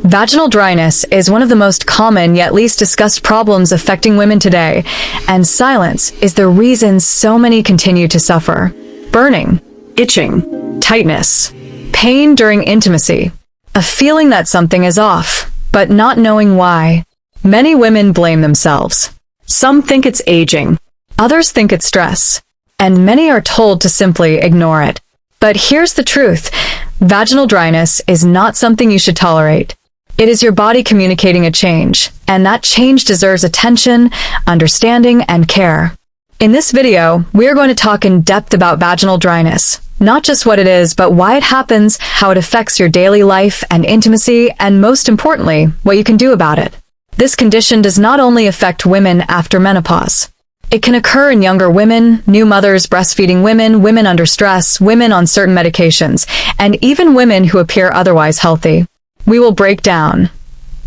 Vaginal dryness is one of the most common yet least discussed problems affecting women today, and silence is the reason so many continue to suffer. Burning, itching, tightness, pain during intimacy, a feeling that something is off, but not knowing why. Many women blame themselves. Some think it's aging, others think it's stress, and many are told to simply ignore it. But here's the truth: vaginal dryness is not something you should tolerate. It is your body communicating a change, and that change deserves attention, understanding, and care. In this video, we are going to talk in depth about vaginal dryness, not just what it is, but why it happens, how it affects your daily life and intimacy, and most importantly, what you can do about it. This condition does not only affect women after menopause. It can occur in younger women, new mothers, breastfeeding women, women under stress, women on certain medications, and even women who appear otherwise healthy. We will break down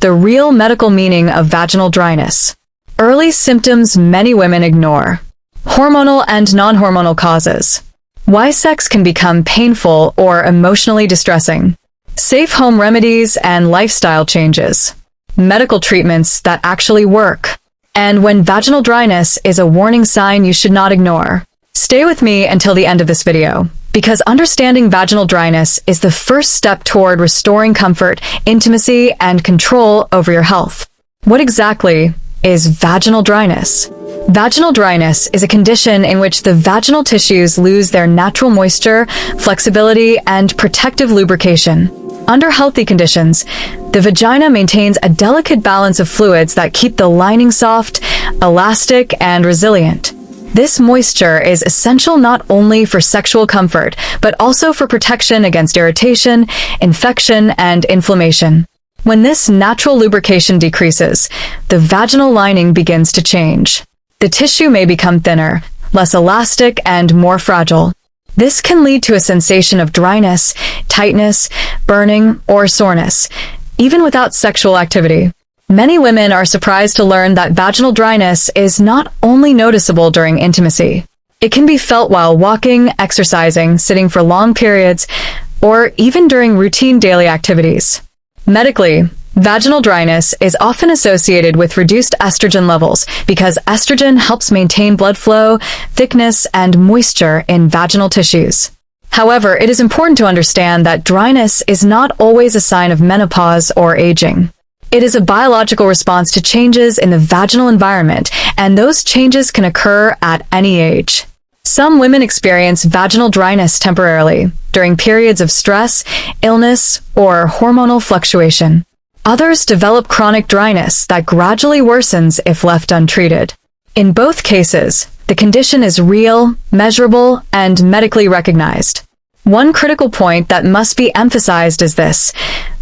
the real medical meaning of vaginal dryness, early symptoms many women ignore, hormonal and non-hormonal causes, why sex can become painful or emotionally distressing, safe home remedies and lifestyle changes, medical treatments that actually work, and when vaginal dryness is a warning sign you should not ignore. Stay with me until the end of this video, because understanding vaginal dryness is the first step toward restoring comfort, intimacy, and control over your health. What exactly is vaginal dryness? Vaginal dryness is a condition in which the vaginal tissues lose their natural moisture, flexibility, and protective lubrication. Under healthy conditions, the vagina maintains a delicate balance of fluids that keep the lining soft, elastic, and resilient. This moisture is essential not only for sexual comfort, but also for protection against irritation, infection, and inflammation. When this natural lubrication decreases, the vaginal lining begins to change. The tissue may become thinner, less elastic, and more fragile. This can lead to a sensation of dryness, tightness, burning, or soreness, even without sexual activity. Many women are surprised to learn that vaginal dryness is not only noticeable during intimacy. It can be felt while walking, exercising, sitting for long periods, or even during routine daily activities. Medically, vaginal dryness is often associated with reduced estrogen levels because estrogen helps maintain blood flow, thickness, and moisture in vaginal tissues. However, it is important to understand that dryness is not always a sign of menopause or aging. It is a biological response to changes in the vaginal environment, and those changes can occur at any age. Some women experience vaginal dryness temporarily, during periods of stress, illness, or hormonal fluctuation. Others develop chronic dryness that gradually worsens if left untreated. In both cases, the condition is real, measurable, and medically recognized. One critical point that must be emphasized is this: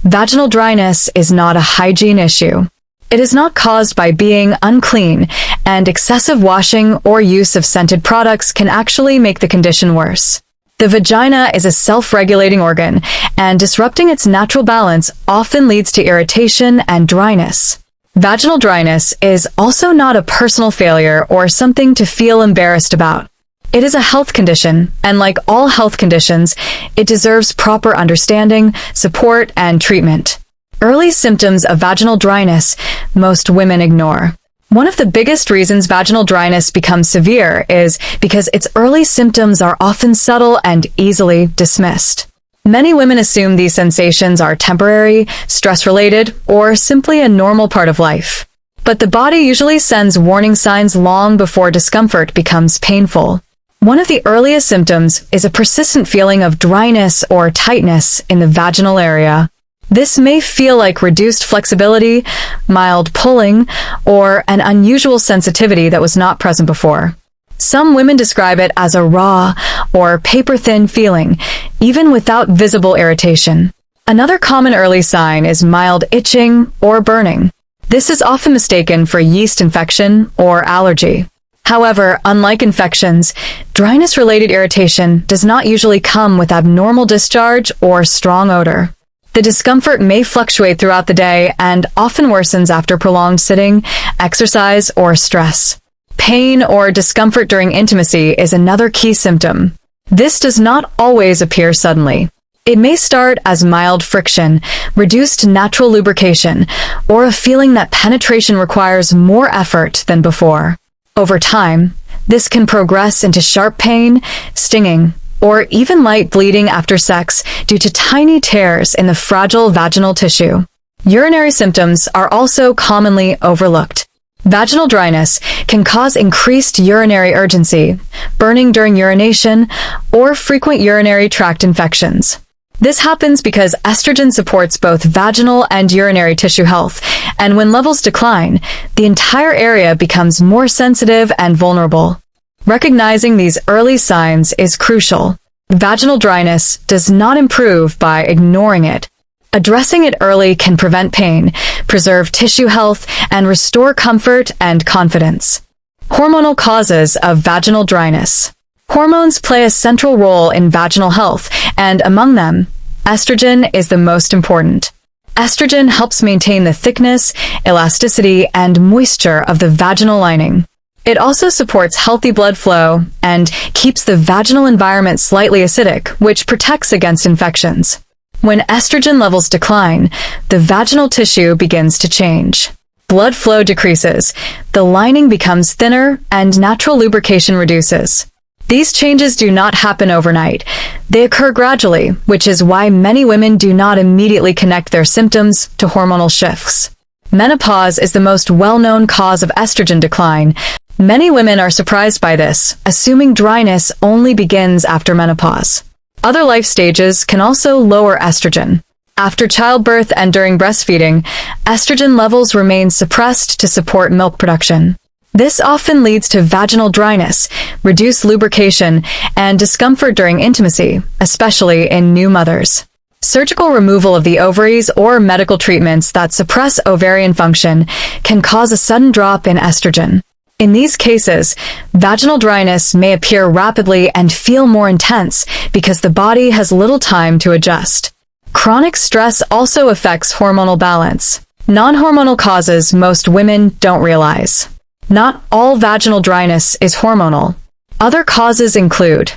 vaginal dryness is not a hygiene issue. It is not caused by being unclean, and excessive washing or use of scented products can actually make the condition worse. The vagina is a self-regulating organ, and disrupting its natural balance often leads to irritation and dryness. Vaginal dryness is also not a personal failure or something to feel embarrassed about. It is a health condition, and like all health conditions, it deserves proper understanding, support, and treatment. Early symptoms of vaginal dryness most women ignore. One of the biggest reasons vaginal dryness becomes severe is because its early symptoms are often subtle and easily dismissed. Many women assume these sensations are temporary, stress-related, or simply a normal part of life. But the body usually sends warning signs long before discomfort becomes painful. One of the earliest symptoms is a persistent feeling of dryness or tightness in the vaginal area. This may feel like reduced flexibility, mild pulling, or an unusual sensitivity that was not present before. Some women describe it as a raw or paper-thin feeling, even without visible irritation. Another common early sign is mild itching or burning. This is often mistaken for yeast infection or allergy. However, unlike infections, dryness-related irritation does not usually come with abnormal discharge or strong odor. The discomfort may fluctuate throughout the day and often worsens after prolonged sitting, exercise, or stress. Pain or discomfort during intimacy is another key symptom. This does not always appear suddenly. It may start as mild friction, reduced natural lubrication, or a feeling that penetration requires more effort than before. Over time, this can progress into sharp pain, stinging, or even light bleeding after sex due to tiny tears in the fragile vaginal tissue. Urinary symptoms are also commonly overlooked. Vaginal dryness can cause increased urinary urgency, burning during urination, or frequent urinary tract infections. This happens because estrogen supports both vaginal and urinary tissue health, and when levels decline, the entire area becomes more sensitive and vulnerable. Recognizing these early signs is crucial. Vaginal dryness does not improve by ignoring it. Addressing it early can prevent pain, preserve tissue health, and restore comfort and confidence. Hormonal causes of vaginal dryness. Hormones play a central role in vaginal health, and among them, estrogen is the most important. Estrogen helps maintain the thickness, elasticity, and moisture of the vaginal lining. It also supports healthy blood flow and keeps the vaginal environment slightly acidic, which protects against infections. When estrogen levels decline, the vaginal tissue begins to change. Blood flow decreases, the lining becomes thinner, and natural lubrication reduces. These changes do not happen overnight. They occur gradually, which is why many women do not immediately connect their symptoms to hormonal shifts. Menopause is the most well-known cause of estrogen decline. Many women are surprised by this, assuming dryness only begins after menopause. Other life stages can also lower estrogen. After childbirth and during breastfeeding, estrogen levels remain suppressed to support milk production. This often leads to vaginal dryness, reduced lubrication, and discomfort during intimacy, especially in new mothers. Surgical removal of the ovaries or medical treatments that suppress ovarian function can cause a sudden drop in estrogen. In these cases, vaginal dryness may appear rapidly and feel more intense because the body has little time to adjust. Chronic stress also affects hormonal balance. Non-hormonal causes most women don't realize. Not all vaginal dryness is hormonal. Other causes include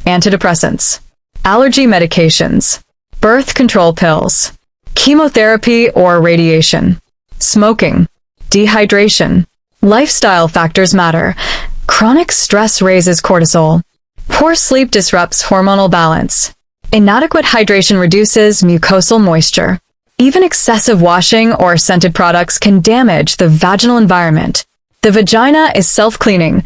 antidepressants, allergy medications, birth control pills, chemotherapy or radiation, smoking, dehydration. Lifestyle factors matter. Chronic stress raises cortisol. Poor sleep disrupts hormonal balance. Inadequate hydration reduces mucosal moisture. Even excessive washing or scented products can damage the vaginal environment. The vagina is self-cleaning.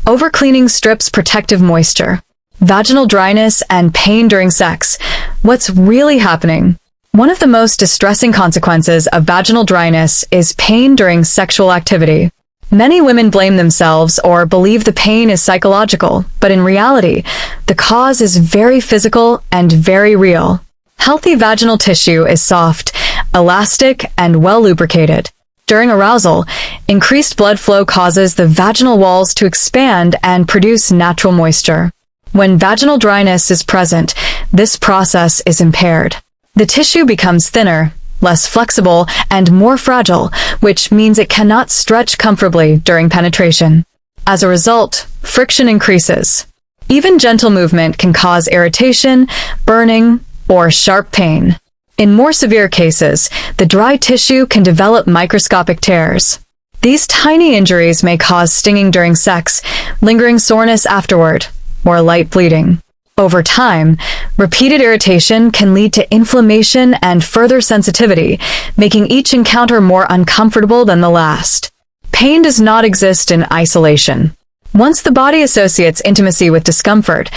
Overcleaning strips protective moisture. Vaginal dryness and pain during sex. What's really happening? One of the most distressing consequences of vaginal dryness is pain during sexual activity. Many women blame themselves or believe the pain is psychological, but in reality, the cause is very physical and very real. Healthy vaginal tissue is soft, elastic, and well lubricated. During arousal, increased blood flow causes the vaginal walls to expand and produce natural moisture. When vaginal dryness is present, this process is impaired. The tissue becomes thinner, less flexible, and more fragile, which means it cannot stretch comfortably during penetration. As a result, friction increases. Even gentle movement can cause irritation, burning, or sharp pain. In more severe cases, the dry tissue can develop microscopic tears. These tiny injuries may cause stinging during sex, lingering soreness afterward, or light bleeding. Over time, repeated irritation can lead to inflammation and further sensitivity, making each encounter more uncomfortable than the last. Pain does not exist in isolation. Once the body associates intimacy with discomfort,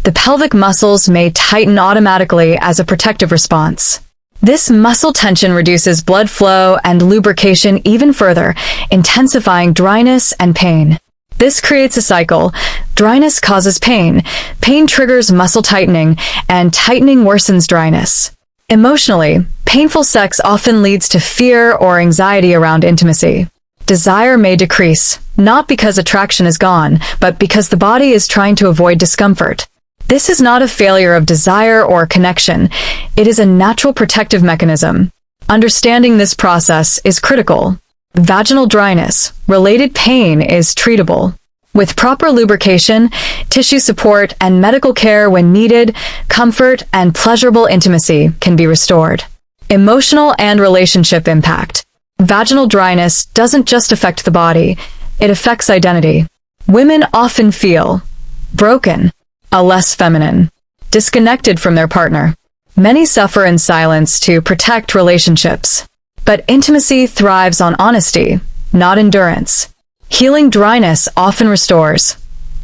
the pelvic muscles may tighten automatically as a protective response. This muscle tension reduces blood flow and lubrication even further, intensifying dryness and pain. This creates a cycle. Dryness causes pain. Pain triggers muscle tightening, and tightening worsens dryness. Emotionally, painful sex often leads to fear or anxiety around intimacy. Desire may decrease, not because attraction is gone, but because the body is trying to avoid discomfort. This is not a failure of desire or connection. It is a natural protective mechanism. Understanding this process is critical. Vaginal dryness, related pain is treatable. With proper lubrication, tissue support, and medical care when needed, comfort and pleasurable intimacy can be restored. Emotional and relationship impact. Vaginal dryness doesn't just affect the body, it affects identity. Women often feel broken, less feminine, disconnected from their partner. Many suffer in silence to protect relationships. But intimacy thrives on honesty, not endurance. Healing dryness often restores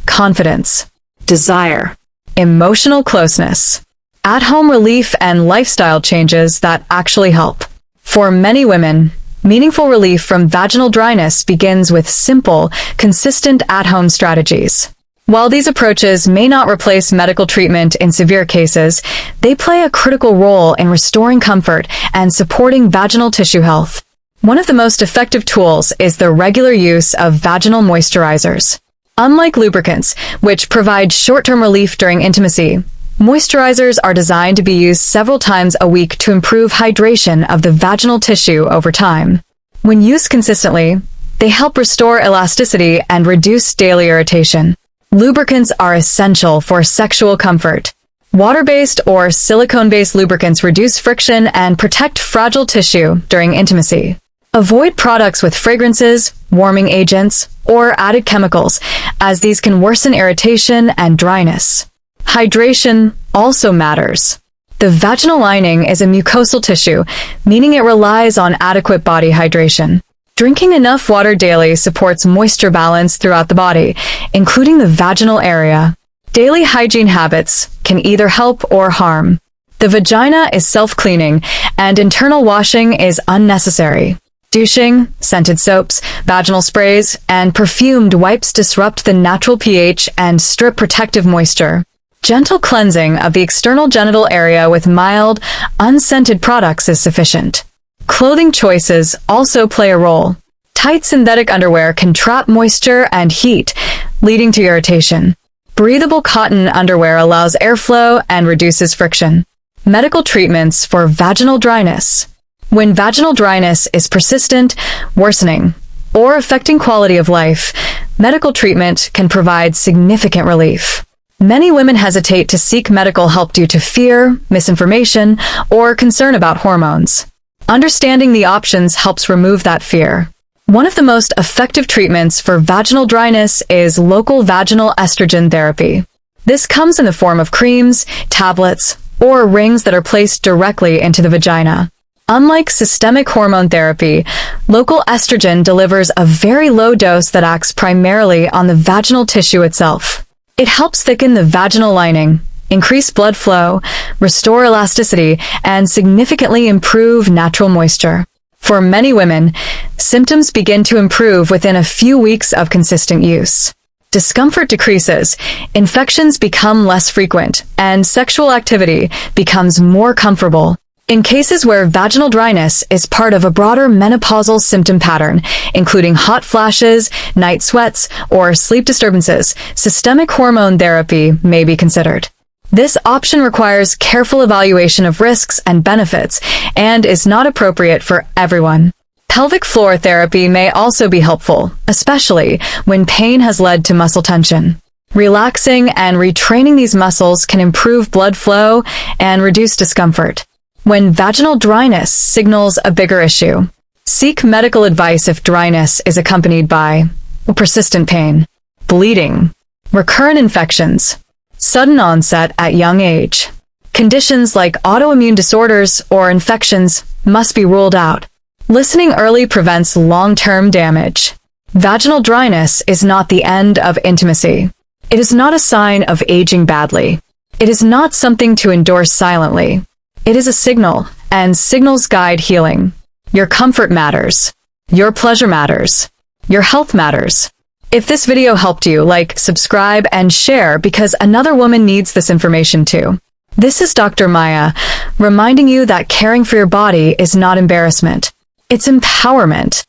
confidence, desire, emotional closeness, at-home relief, and lifestyle changes that actually help. For many women, meaningful relief from vaginal dryness begins with simple, consistent at-home strategies. While these approaches may not replace medical treatment in severe cases, they play a critical role in restoring comfort and supporting vaginal tissue health. One of the most effective tools is the regular use of vaginal moisturizers. Unlike lubricants, which provide short-term relief during intimacy, moisturizers are designed to be used several times a week to improve hydration of the vaginal tissue over time. When used consistently, they help restore elasticity and reduce daily irritation. Lubricants are essential for sexual comfort. Water-based or silicone-based lubricants reduce friction and protect fragile tissue during intimacy. Avoid products with fragrances, warming agents, or added chemicals, as these can worsen irritation and dryness. Hydration also matters. The vaginal lining is a mucosal tissue, meaning it relies on adequate body hydration. Drinking enough water daily supports moisture balance throughout the body, including the vaginal area. Daily hygiene habits can either help or harm. The vagina is self-cleaning, and internal washing is unnecessary. Douching, scented soaps, vaginal sprays, and perfumed wipes disrupt the natural pH and strip protective moisture. Gentle cleansing of the external genital area with mild, unscented products is sufficient. Clothing choices also play a role. Tight synthetic underwear can trap moisture and heat, leading to irritation. Breathable cotton underwear allows airflow and reduces friction. Medical treatments for vaginal dryness. When vaginal dryness is persistent, worsening, or affecting quality of life, medical treatment can provide significant relief. Many women hesitate to seek medical help due to fear, misinformation, or concern about hormones. Understanding the options helps remove that fear. One of the most effective treatments for vaginal dryness is local vaginal estrogen therapy. This comes in the form of creams, tablets, or rings that are placed directly into the vagina. Unlike systemic hormone therapy, local estrogen delivers a very low dose that acts primarily on the vaginal tissue itself. It helps thicken the vaginal lining, increase blood flow, restore elasticity, and significantly improve natural moisture. For many women, symptoms begin to improve within a few weeks of consistent use. Discomfort decreases, infections become less frequent, and sexual activity becomes more comfortable. In cases where vaginal dryness is part of a broader menopausal symptom pattern, including hot flashes, night sweats, or sleep disturbances, systemic hormone therapy may be considered. This option requires careful evaluation of risks and benefits and is not appropriate for everyone. Pelvic floor therapy may also be helpful, especially when pain has led to muscle tension. Relaxing and retraining these muscles can improve blood flow and reduce discomfort. When vaginal dryness signals a bigger issue, seek medical advice if dryness is accompanied by persistent pain, bleeding, recurrent infections, sudden onset at young age. Conditions like autoimmune disorders or infections must be ruled out. Listening early prevents long-term damage. Vaginal dryness is not the end of intimacy. It is not a sign of aging badly. It is not something to endure silently. It is a signal, and signals guide healing. Your comfort matters. Your pleasure matters. Your health matters. If this video helped you, like, subscribe, and share because another woman needs this information too. This is Dr. Maya, reminding you that caring for your body is not embarrassment. It's empowerment.